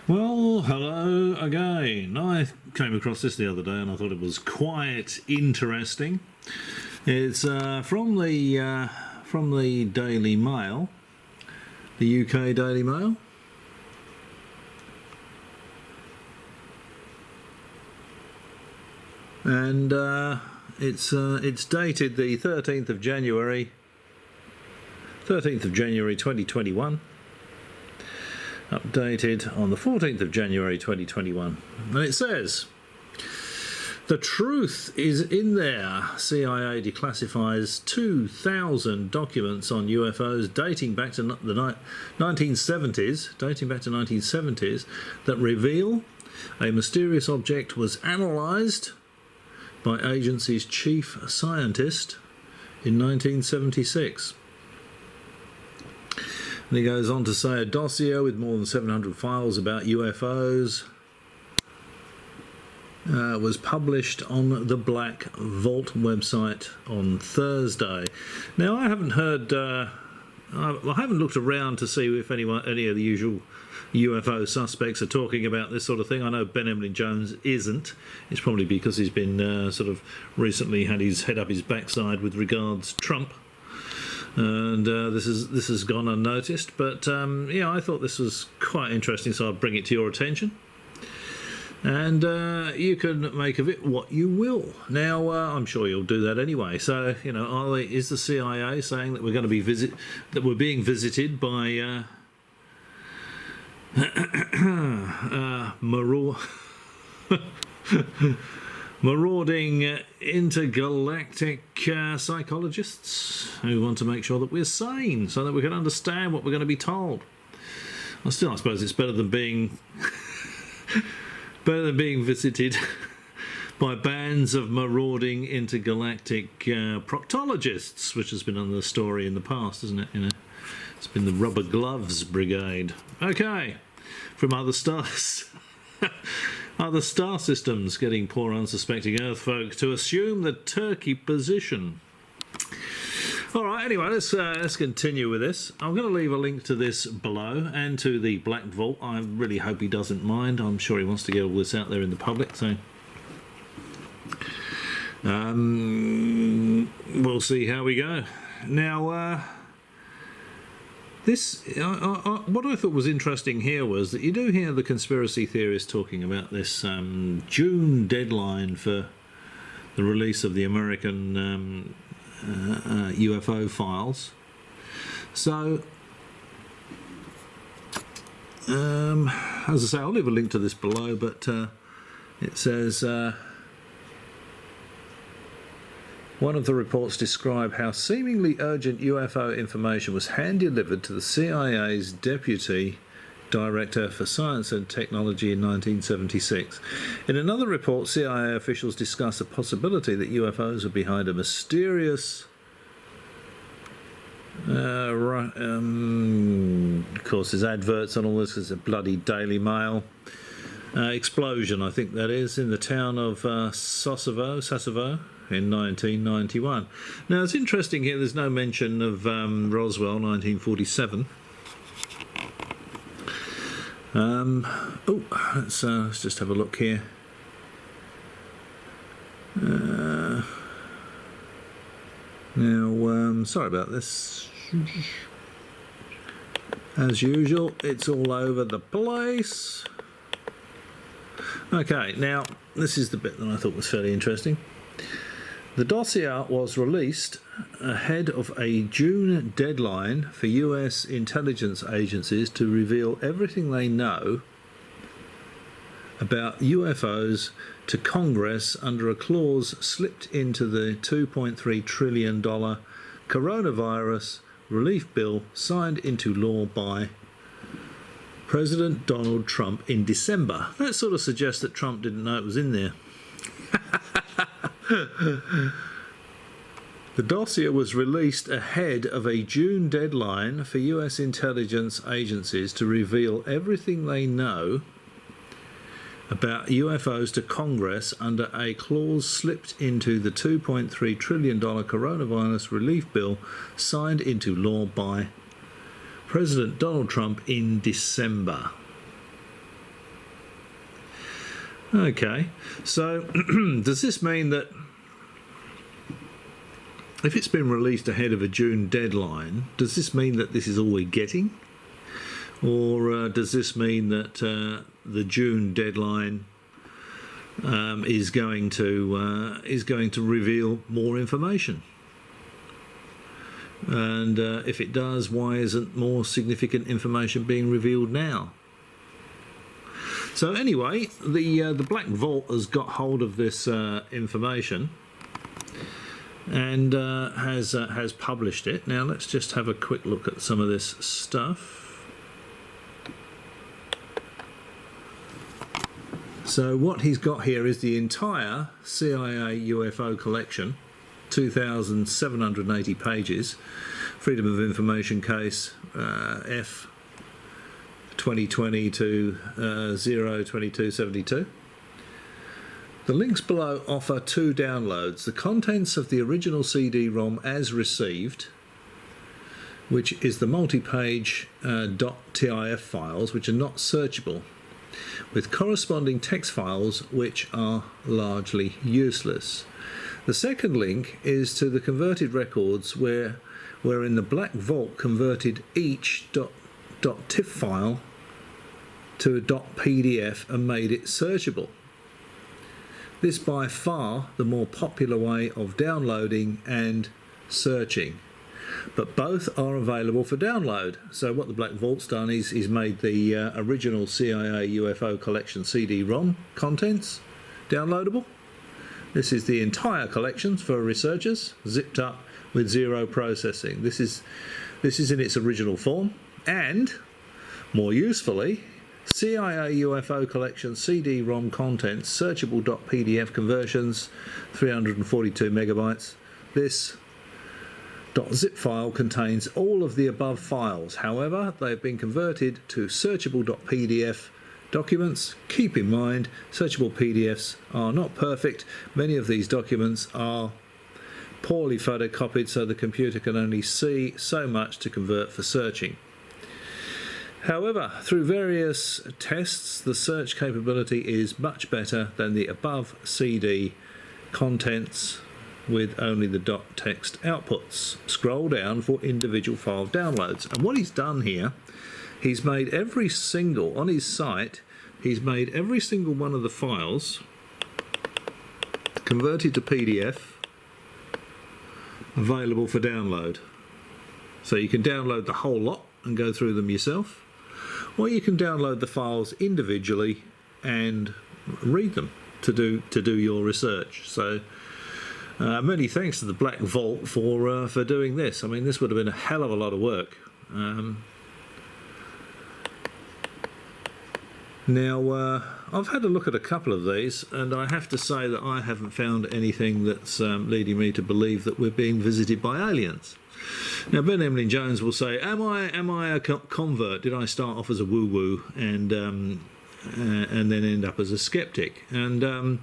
Well, hello again. I came across this the other day and I thought it was quite interesting. It's from the Daily Mail, the UK Daily Mail. And it's dated the 13th of January 2021. Updated on the 14th of January 2021. And it says, "The truth is in there. CIA declassifies 2,000 documents on UFOs dating back to the 1970s, that reveal a mysterious object was analysed by agency's chief scientist in 1976. And he goes on to say a dossier with more than 700 files about UFOs was published on the Black Vault website on Thursday. Now, I haven't heard, I haven't looked around to see if any of the usual UFO suspects are talking about this sort of thing. I know Ben Emlyn Jones isn't. It's probably because he's been sort of recently had his head up his backside with regards Trump. And this has gone unnoticed, but yeah, I thought this was quite interesting, so I'll bring it to your attention. And you can make of it what you will. Now, I'm sure you'll do that anyway. So, you know, is the CIA saying that we're going to be being visited by marauding intergalactic psychologists who want to make sure that we're sane so that we can understand what we're going to be told. Well, still, I suppose it's better than being visited by bands of marauding intergalactic proctologists, which has been on the story in the past, isn't it? You know, it's been the Rubber Gloves Brigade. Okay, from other stars. Other star systems getting poor unsuspecting Earth folk to assume the Turkey position. All right, anyway, let's continue with this. I'm going to leave a link to this below and to the Black Vault. I really hope he doesn't mind. I'm sure he wants to get all this out there in the public, so we'll see how we go. Now, what I thought was interesting here was that you do hear the conspiracy theorists talking about this June deadline for the release of the American UFO files. So, as I say, I'll leave a link to this below, but it says... One of the reports described how seemingly urgent UFO information was hand-delivered to the CIA's Deputy Director for Science and Technology in 1976. In another report, CIA officials discuss the possibility that UFOs are behind a mysterious... of course, there's adverts on all this, there's a bloody Daily Mail. Explosion, I think that is, in the town of Sasebo in 1991. Now, it's interesting here, there's no mention of Roswell, 1947. Let's just have a look here. Now, sorry about this. As usual, it's all over the place. Okay, now, this is the bit that I thought was fairly interesting. The dossier was released ahead of a June deadline for US intelligence agencies to reveal everything they know about UFOs to Congress under a clause slipped into the $2.3 trillion coronavirus relief bill signed into law by President Donald Trump in December. That sort of suggests that Trump didn't know it was in there. The dossier was released ahead of a June deadline for US intelligence agencies to reveal everything they know about UFOs to Congress under a clause slipped into the $2.3 trillion coronavirus relief bill signed into law by President Donald Trump in December. Okay, so does this mean that if it's been released ahead of a June deadline, does this mean that this is all we're getting? Or does this mean that the June deadline is going to reveal more information? And if it does, why isn't more significant information being revealed now? So anyway, the Black Vault has got hold of this information and has published it. Now let's just have a quick look at some of this stuff. So what he's got here is the entire CIA UFO collection, 2,780 pages, Freedom of Information case, F 2020 to 02272. The links below offer 2 downloads: the contents of the original CD-ROM as received, which is the multi-page .tif files which are not searchable, with corresponding text files which are largely useless. The second link is to the converted records wherein the Black Vault converted each .tif file to a .pdf and made it searchable. This by far the more popular way of downloading and searching, but both are available for download. So what the Black Vault's done is he's made the original CIA UFO collection CD-ROM contents downloadable. This is the entire collection for researchers, zipped up with zero processing. This is in its original form, and more usefully, CIA UFO collection CD-ROM contents, searchable .pdf conversions, 342 megabytes. This .zip file contains all of the above files. However, they have been converted to searchable .pdf documents. Keep in mind, searchable PDFs are not perfect. Many of these documents are poorly photocopied, so the computer can only see so much to convert for searching. However, through various tests, the search capability is much better than the above CD contents with only the .text outputs. Scroll down for individual file downloads. And what he's done here, he's made every single, on his site, he's made every single one of the files converted to PDF available for download. So you can download the whole lot and go through them yourself, or you can download the files individually and read them to do your research. So many thanks to the Black Vault for doing this. I mean, this would have been a hell of a lot of work. Now, I've had a look at a couple of these, and I have to say that I haven't found anything that's leading me to believe that we're being visited by aliens. Now, Ben Emlyn Jones will say, am I a convert? Did I start off as a woo-woo and then end up as a skeptic? And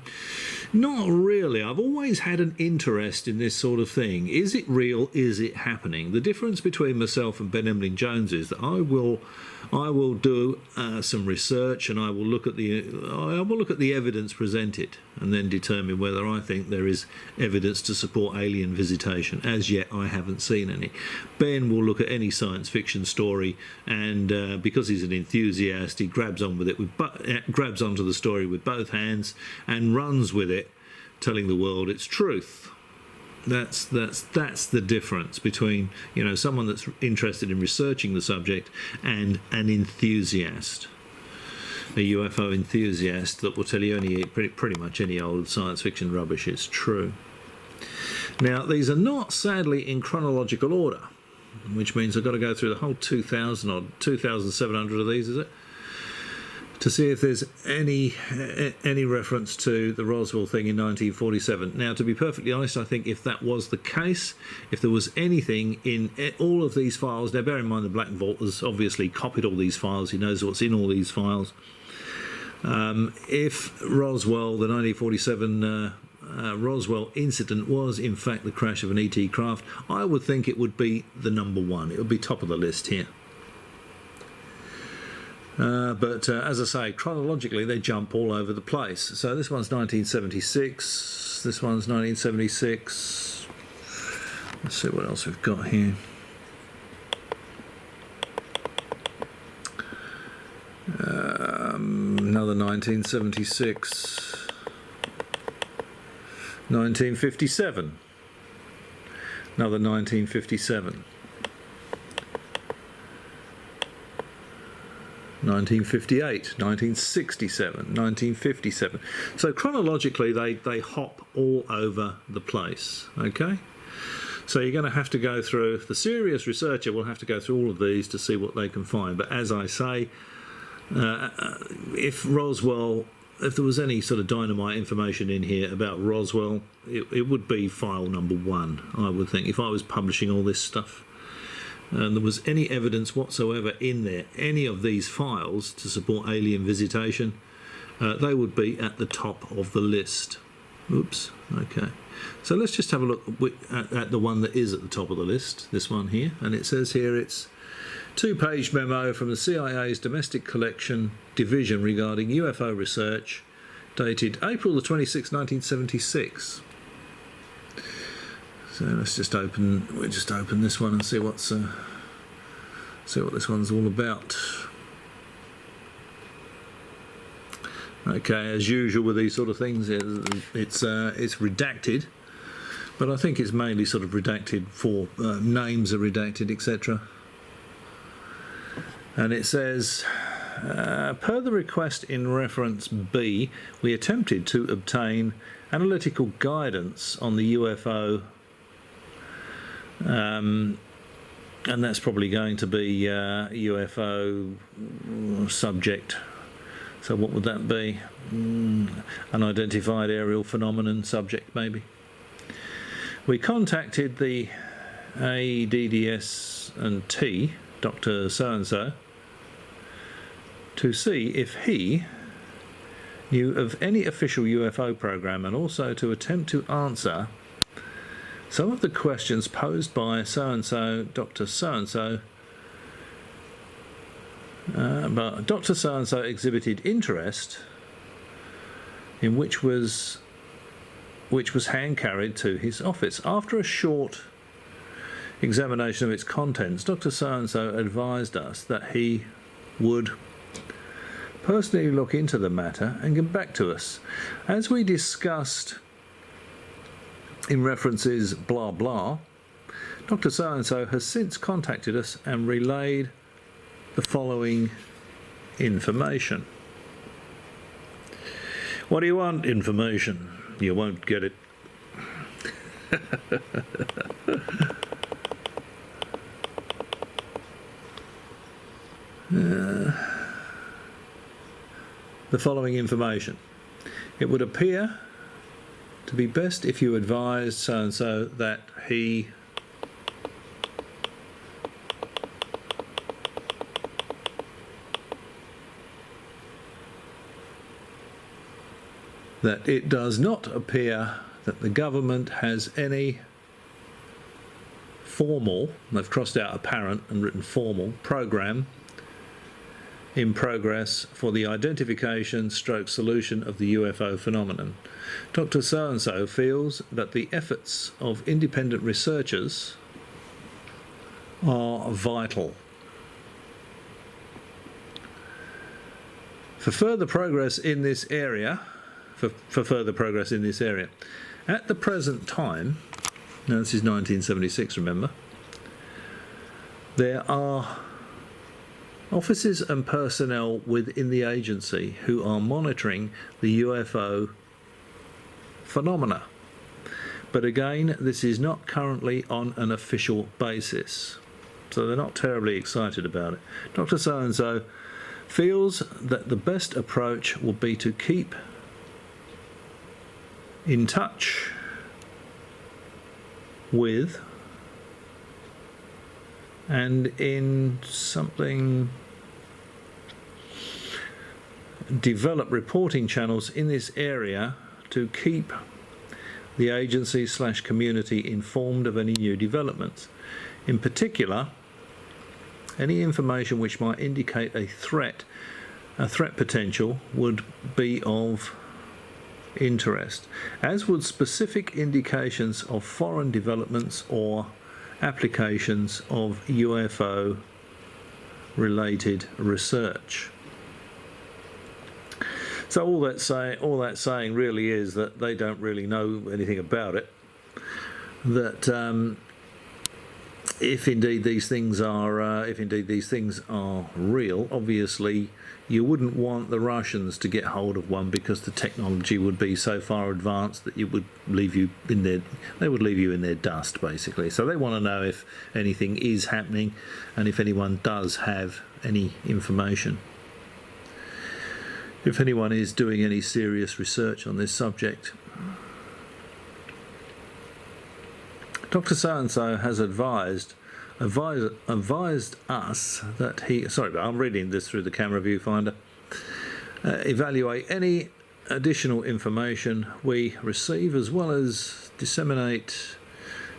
not really. I've always had an interest in this sort of thing. Is it real? Is it happening? The difference between myself and Ben Emlyn Jones is that I will do some research, and I will look at the evidence presented, and then determine whether I think there is evidence to support alien visitation. As yet, I haven't seen any. Ben will look at any science fiction story, and because he's an enthusiast, he grabs onto the story with both hands and runs with it, telling the world its truth. That's the difference between, you know, someone that's interested in researching the subject and an enthusiast, a UFO enthusiast that will tell you pretty much any old science fiction rubbish is true. Now, these are not, sadly, in chronological order, which means I've got to go through the whole 2,700 of these, is it? To see if there's any reference to the Roswell thing in 1947. Now, to be perfectly honest, I think if that was the case, if there was anything in all of these files, now bear in mind the Black Vault has obviously copied all these files, he knows what's in all these files. If Roswell, the 1947 Roswell incident was in fact the crash of an ET craft, I would think it would be the number one. It would be top of the list here. But as I say, chronologically they jump all over the place. So this one's 1976, this one's 1976. Let's see what else we've got here. Another 1976. 1957. Another 1957. 1958, 1967, 1957. So chronologically they hop all over the place, okay? So you're going to have to go through, the serious researcher will have to go through all of these to see what they can find. But as I say, if Roswell, if there was any sort of dynamite information in here about Roswell, it would be file number 1, I would think, if I was publishing all this stuff. And there was any evidence whatsoever in there, any of these files to support alien visitation, they would be at the top of the list. Oops, okay. So let's just have a look at the one that is at the top of the list, this one here. And it says here it's 2-page memo from the CIA's Domestic Collection Division regarding UFO research, dated April the 26th, 1976. So let's just open this one and see what this one's all about. Okay, as usual with these sort of things, it's redacted, but I think it's mainly sort of redacted for names are redacted, etc. And it says, per the request in reference B, we attempted to obtain analytical guidance on the UFO. And that's probably going to be UFO subject. So what would that be? Unidentified aerial phenomenon subject, maybe. We contacted the ADDS and T, Dr. So-and-so, to see if he knew of any official UFO program, and also to attempt to answer some of the questions posed by so-and-so, Dr. So-and-so, but Dr. So-and-so exhibited interest in which was hand-carried to his office. After a short examination of its contents, Dr. So-and-so advised us that he would personally look into the matter and get back to us. As we discussed in references blah blah, Dr. So-and-so has since contacted us and relayed the following information. What do you want? Information. You won't get it. The following information. It would appear to be best if you advised so-and-so that he that it does not appear that the government has any formal, they've crossed out apparent and written formal, program in progress for the identification / solution of the UFO phenomenon. Dr. So-and-so feels that the efforts of independent researchers are vital. For further progress in this area, at the present time, now this is 1976, remember, there are officers and personnel within the agency who are monitoring the UFO phenomena. But again, this is not currently on an official basis, so they're not terribly excited about it. Dr. So-and-so feels that the best approach will be to keep in touch with and in something develop reporting channels in this area to keep the agency / community informed of any new developments. In particular, Any information which might indicate a threat potential would be of interest, as would specific indications of foreign developments or applications of UFO related research. So all that's saying really is that they don't really know anything about it. That if indeed these things are real, obviously you wouldn't want the Russians to get hold of one, because the technology would be so far advanced that they would leave you in their dust, basically. So they want to know if anything is happening and if anyone does have any information. If anyone is doing any serious research on this subject. Dr. So-and-so has advised us that he... Sorry, but I'm reading this through the camera viewfinder. Evaluate any additional information we receive, as well as disseminate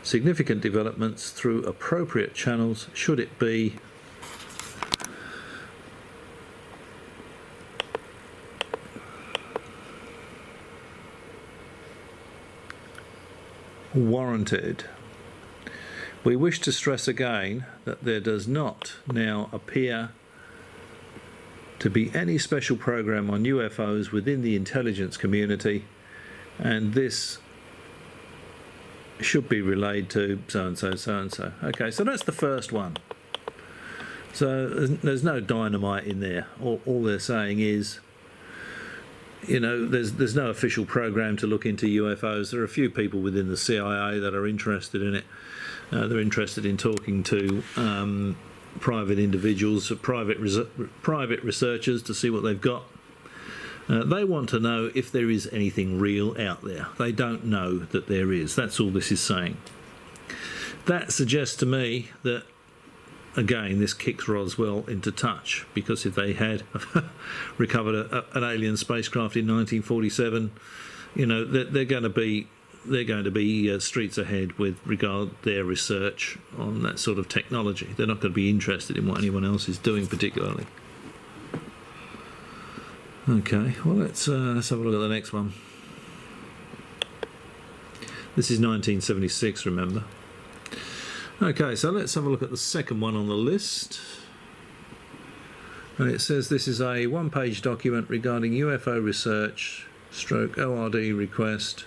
significant developments through appropriate channels, should it be warranted. We wish to stress again that there does not now appear to be any special program on UFOs within the intelligence community, and this should be relayed to so-and-so, so-and-so. Okay, so that's the first one. So there's no dynamite in there. All they're saying is, you know, there's no official program to look into UFOs. There are a few people within the CIA that are interested in it. They're interested in talking to private individuals, private researchers, to see what they've got. They want to know if there is anything real out there. They don't know that there is. That's all this is saying. That suggests to me that, again, this kicks Roswell into touch, because if they had recovered an alien spacecraft in 1947, you know, they're going to be streets ahead with regard their research on that sort of technology. They're not going to be interested in what anyone else is doing particularly. Okay, well let's have a look at the next one. This is 1976, remember. Okay, so let's have a look at the second one on the list. And it says this is a one-page document regarding UFO research / ORD request.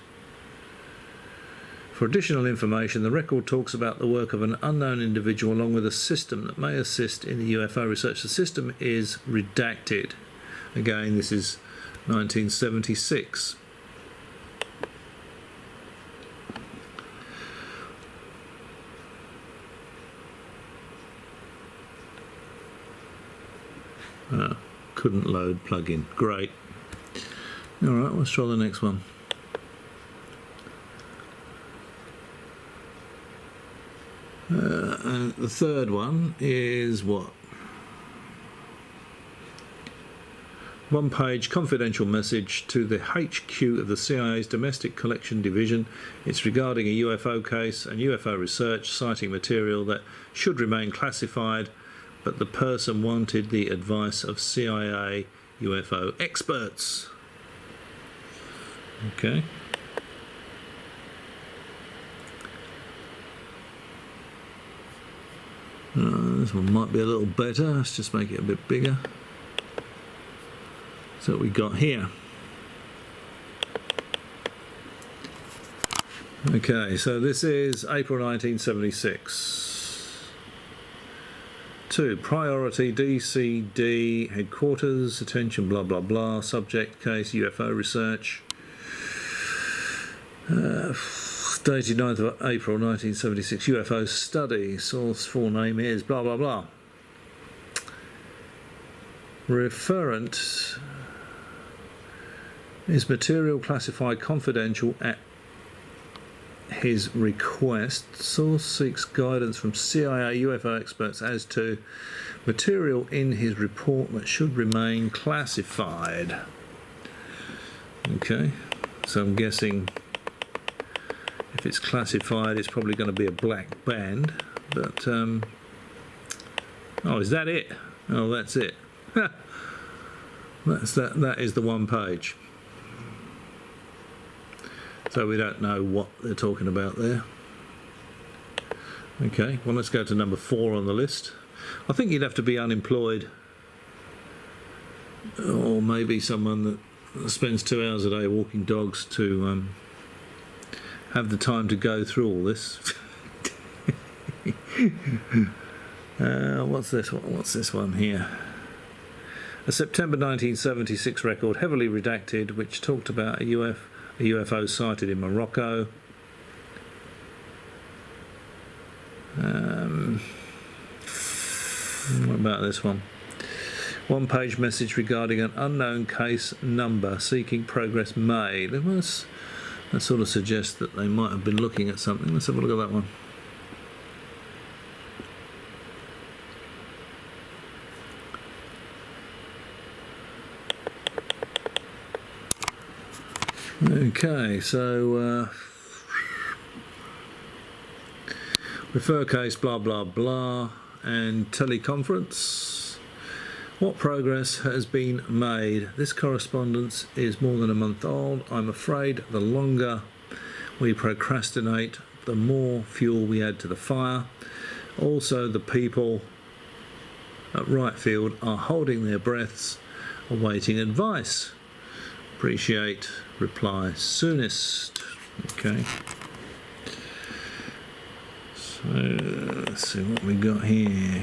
For additional information, the record talks about the work of an unknown individual along with a system that may assist in the UFO research. The system is redacted. Again, this is 1976. Couldn't load plugin. Great. Alright, let's try the next one. And the third one is what? One-page confidential message to the HQ of the CIA's Domestic Collection Division. It's regarding a UFO case and UFO research, citing material that should remain classified, but the person wanted the advice of CIA UFO experts. Okay. This one might be a little better. Let's just make it a bit bigger. So what we got here. Okay, so this is April 1976. 2. Priority DCD headquarters, attention blah blah blah, subject case UFO research. Dated 9th of April 1976, UFO study, source full name is blah blah blah. Referent is material classified confidential at his request. Source seeks guidance from CIA UFO experts as to material in his report that should remain classified. Okay, so I'm guessing if it's classified, it's probably going to be a black band, but Oh, is that it? Oh, that's it. That is the one page. So we don't know what they're talking about there. Okay, well, let's go to number 4 on the list. I think you'd have to be unemployed, or maybe someone that spends 2 hours a day walking dogs to have the time to go through all this. What's this one? What's this one here? A September 1976 record, heavily redacted, which talked about a UFO sighted in Morocco. What about this one? One-page message regarding an unknown case number seeking progress made. That sort of suggests that they might have been looking at something. Let's have a look at that one. Okay, so refer case, blah blah blah, and teleconference. What progress has been made? This correspondence is more than a month old. I'm afraid the longer we procrastinate, the more fuel we add to the fire. Also, the people at right field are holding their breaths, awaiting advice. Appreciate, reply soonest. Okay. So let's see what we got here.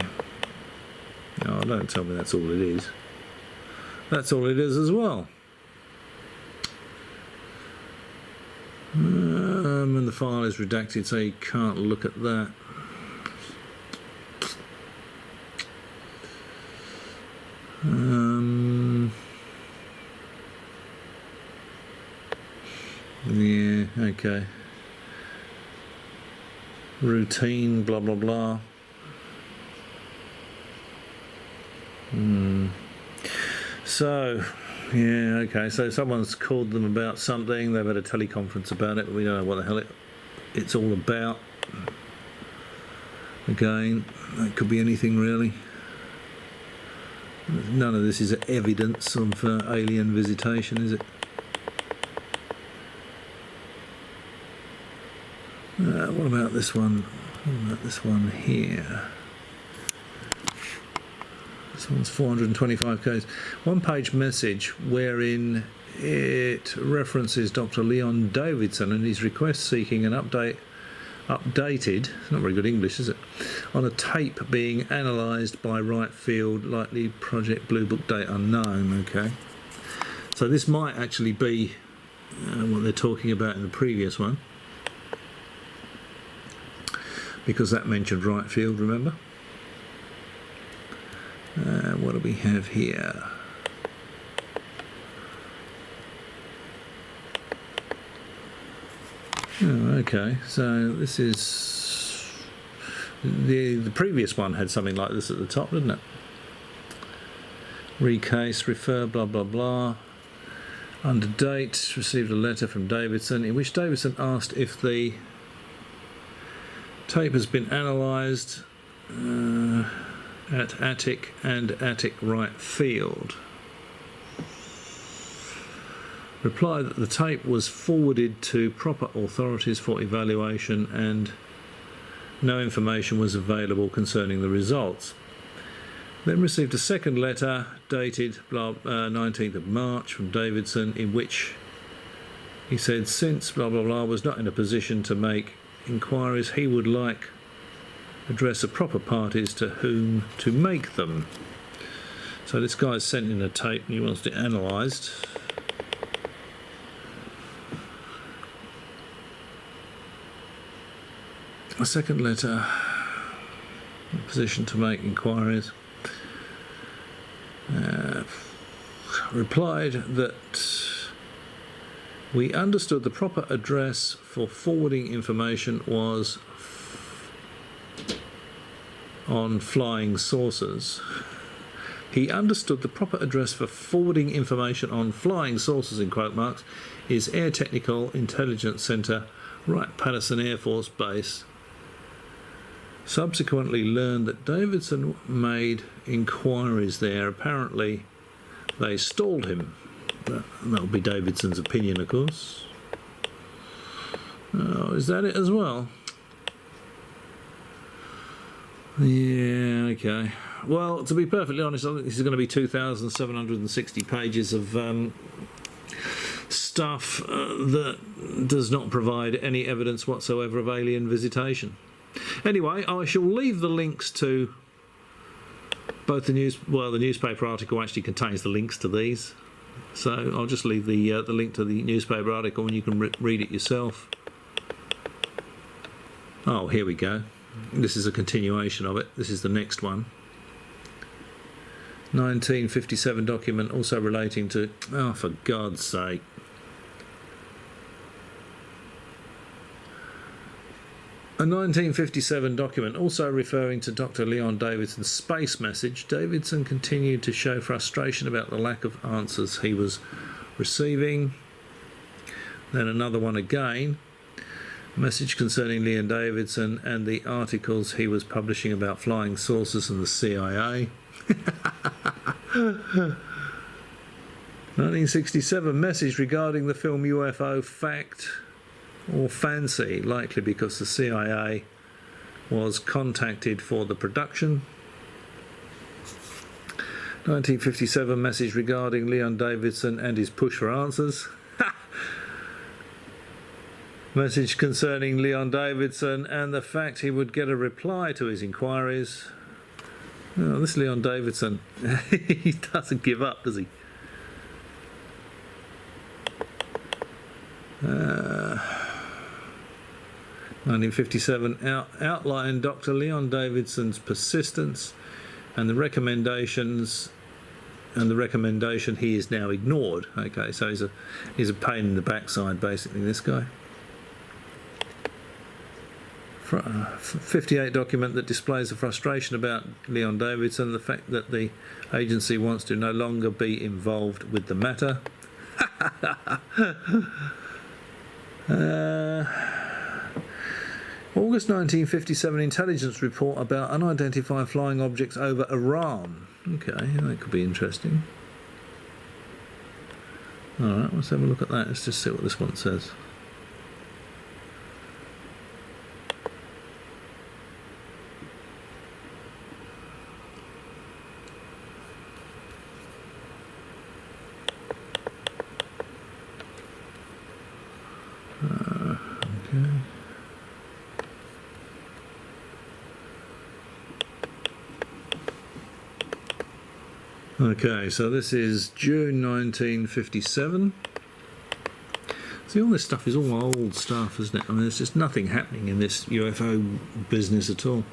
Oh, don't tell me that's all it is. That's all it is as well. And the file is redacted, so you can't look at that. Yeah, okay. Routine, blah blah blah. So, yeah, okay, so someone's called them about something, they've had a teleconference about it, but we don't know what the hell it's all about. Again, that could be anything really. None of this is evidence of alien visitation, is it? What about this one? What about this one here? This one's 425 Ks. One-page message wherein it references Dr. Leon Davidson and his request seeking an updated, it's not very good English, is it, on a tape being analysed by right field, likely Project Blue Book, date unknown. Okay, so this might actually be what they're talking about in the previous one, because that mentioned right field, remember? What do we have here? Oh, okay, so this is the previous one had something like this at the top, didn't it? Recase, refer, blah blah blah. Under date, received a letter from Davidson in which Davidson asked if the tape has been analysed at Attic and Attic right field. Reply that the tape was forwarded to proper authorities for evaluation and no information was available concerning the results. Then received a second letter dated 19th of March from Davidson in which he said since blah blah blah was not in a position to make inquiries, he would like address the proper parties to whom to make them. So this guy's sent in a tape and he wants it analysed. A second letter, in position to make inquiries. Replied that we understood the proper address for forwarding information was on flying saucers. He understood the proper address for forwarding information on flying saucers, in quote marks, is Air Technical Intelligence Centre, Wright Patterson Air Force Base, subsequently learned that Davidson made inquiries there. Apparently they stalled him. That'll be Davidson's opinion, of course. Oh, is that it as well? Yeah, okay. Well, to be perfectly honest, I think this is going to be 2,760 pages of stuff that does not provide any evidence whatsoever of alien visitation. Anyway, I shall leave the links to both the newspaper article actually contains the links to these, so I'll just leave the link to the newspaper article and you can read it yourself. Oh, here we go. This is a continuation of it. This is the next one. 1957 document also relating to... Oh, for God's sake. A 1957 document also referring to Dr. Leon Davidson's space message. Davidson continued to show frustration about the lack of answers he was receiving. Then another one again. Message concerning Leon Davidson and the articles he was publishing about flying saucers and the CIA. 1967 message regarding the film UFO Fact or Fancy, likely because the CIA was contacted for the production. 1957 message regarding Leon Davidson and his push for answers. Message concerning Leon Davidson and the fact he would get a reply to his inquiries. Oh, this Leon Davidson, he doesn't give up, does he? 1957 outlined Dr. Leon Davidson's persistence and the recommendations, and the recommendation he is now ignored. Okay, so he's a pain in the backside, basically, this guy. 58 document that displays the frustration about Leon Davidson, the fact that the agency wants to no longer be involved with the matter. August 1957 intelligence report about unidentified flying objects over Iran. Okay, that could be interesting. Alright, let's have a look at that. Let's just see what this one says. Okay, so this is June 1957. See, all this stuff is all old stuff, isn't it? I mean, there's just nothing happening in this UFO business at all.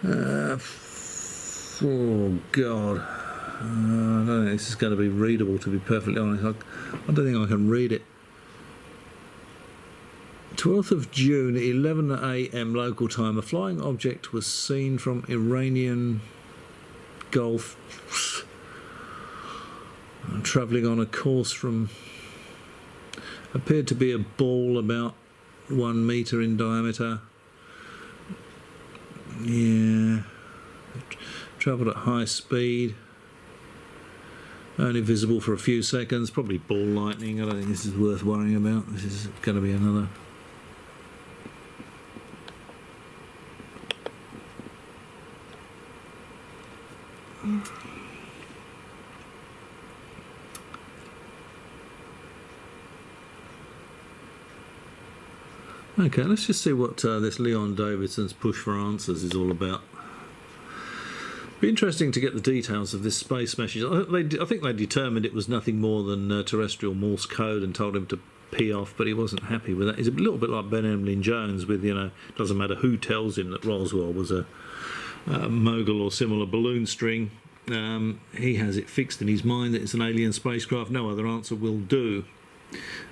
Oh, God. I don't think this is going to be readable, to be perfectly honest. I don't think I can read it. 12th of June, 11 AM local time, a flying object was seen from Iranian Gulf, travelling on a course from, appeared to be a ball about 1 metre in diameter. Yeah, travelled at high speed, only visible for a few seconds, probably ball lightning. I don't think this is worth worrying about. This is going to be another. Okay, let's just see what this Leon Davidson's push for answers is all about. Be interesting to get the details of this space message. I think they determined it was nothing more than terrestrial Morse code and told him to pee off, but he wasn't happy with that. He's a little bit like Ben Emlyn Jones with, doesn't matter who tells him that Roswell was a mogul or similar balloon string. He has it fixed in his mind that it's an alien spacecraft. No other answer will do.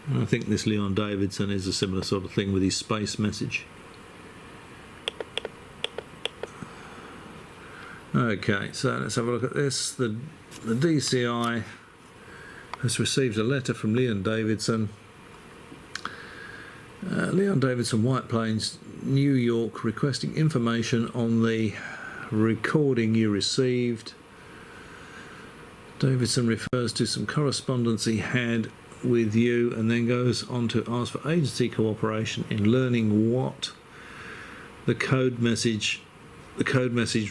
And I think this Leon Davidson is a similar sort of thing with his space message. Okay, so let's have a look at this. The DCI has received a letter from Leon Davidson. Leon Davidson, White Plains, New York, requesting information on the recording you received. Davidson refers to some correspondence he had with you and then goes on to ask for agency cooperation in learning what the code message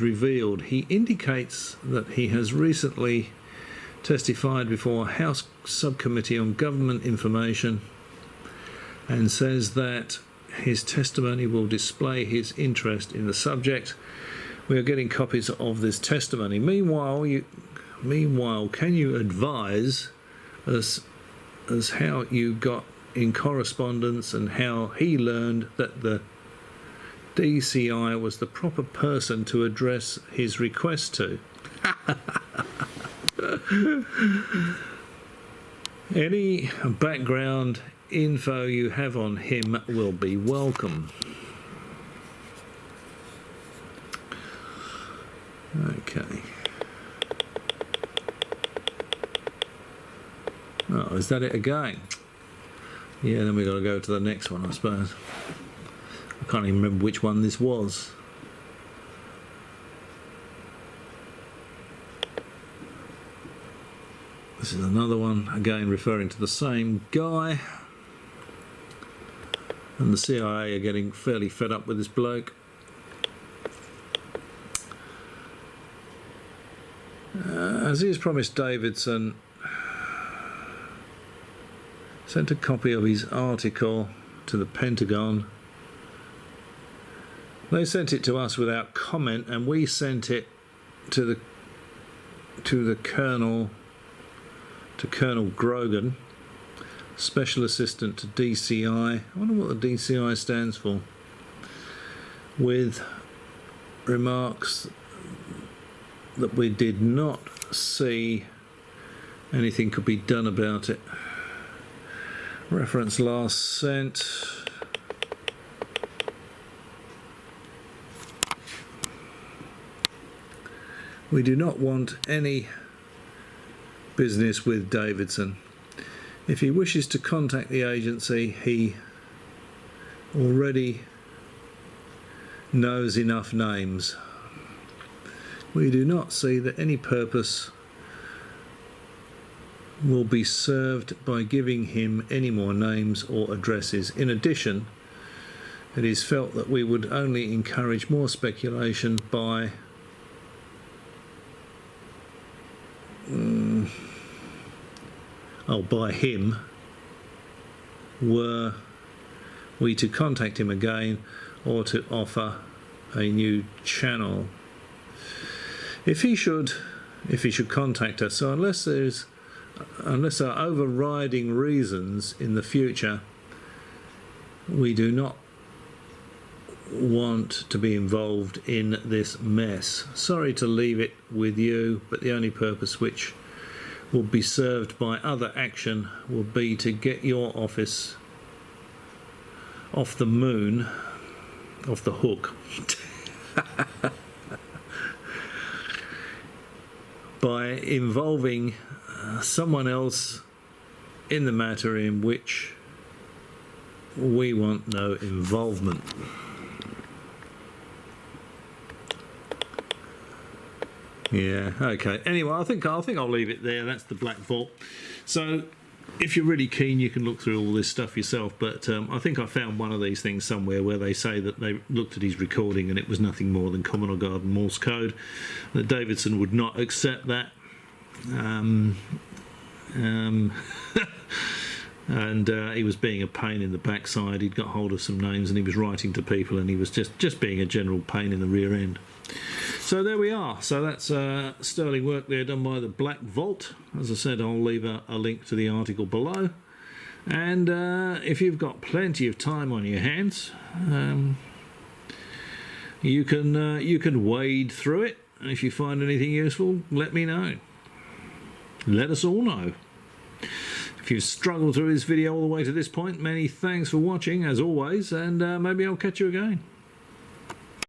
revealed. He indicates that he has recently testified before a House Subcommittee on Government Information and says that his testimony will display his interest in the subject. We are getting copies of this testimony. Meanwhile, can you advise us as how you got in correspondence and how he learned that the DCI was the proper person to address his request to? Any background info you have on him will be welcome. Okay. Oh, is that it again? Yeah, then we've got to go to the next one, I suppose. I can't even remember which one this was. This is another one, again referring to the same guy. And the CIA are getting fairly fed up with this bloke. As he has promised, Davidson sent a copy of his article to the Pentagon. They sent it to us without comment, and we sent it to the Colonel, to Colonel Grogan, Special Assistant to DCI. I wonder what the DCI stands for. With remarks that we did not see anything could be done about it. Reference last sent. We do not want any business with Davidson. If he wishes to contact the agency, he already knows enough names. We do not see that any purpose will be served by giving him any more names or addresses. In addition, it is felt that we would only encourage more speculation by by him were we to contact him again or to offer a new channel. If he should contact us, so unless there are overriding reasons in the future, we do not want to be involved in this mess. Sorry to leave it with you, but the only purpose which will be served by other action will be to get your office off the moon, off the hook, by involving someone else in the matter in which we want no involvement. Yeah, okay. Anyway, I think I'll leave it there. That's the Black Vault. So if you're really keen, you can look through all this stuff yourself, but I think I found one of these things somewhere where they say that they looked at his recording and it was nothing more than Common or Garden Morse code, that Davidson would not accept that. And he was being a pain in the backside. He'd got hold of some names and he was writing to people, and he was just being a general pain in the rear end. So there we are. So that's sterling work there done by the Black Vault. As I said, I'll leave a link to the article below. And if you've got plenty of time on your hands, you can wade through it. And if you find anything useful, let me know. Let us all know. If you've struggled through this video all the way to this point, many thanks for watching as always, and maybe I'll catch you again.